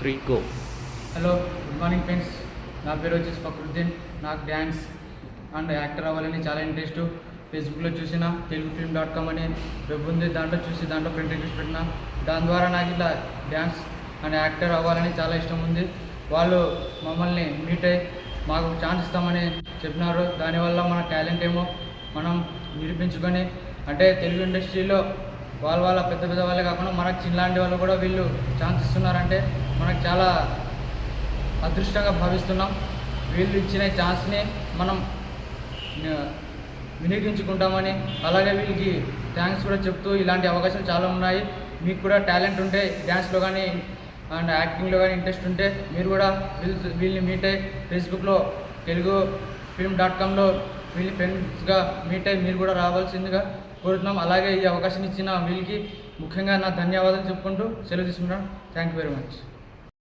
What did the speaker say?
3 go. Hello, good morning friends. నా పేరు వచ్చేసి ఫక్రుద్దీన్. నాకు డ్యాన్స్ అండ్ యాక్టర్ అవ్వాలని చాలా ఇంట్రెస్ట్. ఫేస్బుక్లో చూసిన telugu.film.com అని వెబ్ ఉంది, దాంట్లో చూసి దాంట్లో ఫ్రెండ్ రిక్వెస్ట్ పెట్టిన. దాని ద్వారా నాకు ఇట్లా డ్యాన్స్ అండ్ యాక్టర్ అవ్వాలని చాలా ఇష్టం ఉంది. వాళ్ళు మమ్మల్ని మీట్ అయ్యి మాకు ఛాన్స్ ఇస్తామని చెప్పినారు. దానివల్ల మన టాలెంట్ ఏమో మనం నిరూపించుకొని, అంటే తెలుగు ఇండస్ట్రీలో వాళ్ళ పెద్ద పెద్ద వాళ్ళే కాకుండా మనకు చిన్నలాంటి వాళ్ళు కూడా వీళ్ళు ఛాన్స్ ఇస్తున్నారంటే మనకు చాలా అదృష్టంగా భావిస్తున్నాం. వీళ్ళు ఇచ్చిన ఛాన్స్ని మనం వినియోగించుకుంటామని, అలాగే వీళ్ళకి థ్యాంక్స్ కూడా చెప్తూ, ఇలాంటి అవకాశాలు చాలా ఉన్నాయి. మీకు కూడా టాలెంట్ ఉంటే డ్యాన్స్లో కానీ అండ్ యాక్టింగ్లో కానీ ఇంట్రెస్ట్ ఉంటే మీరు కూడా వీళ్ళని మీట్ అయ్యి ఫేస్బుక్లో telugu.film.comలో వీళ్ళని ఫ్రెండ్స్గా మీట్ అయ్యి మీరు కూడా రావాల్సిందిగా కోరుతున్నాం. అలాగే ఈ అవకాశం ఇచ్చిన వీళ్ళకి ముఖ్యంగా నా ధన్యవాదాలు చెప్పుకుంటూ సెలవు తీసుకుంటాను. Thank you very much.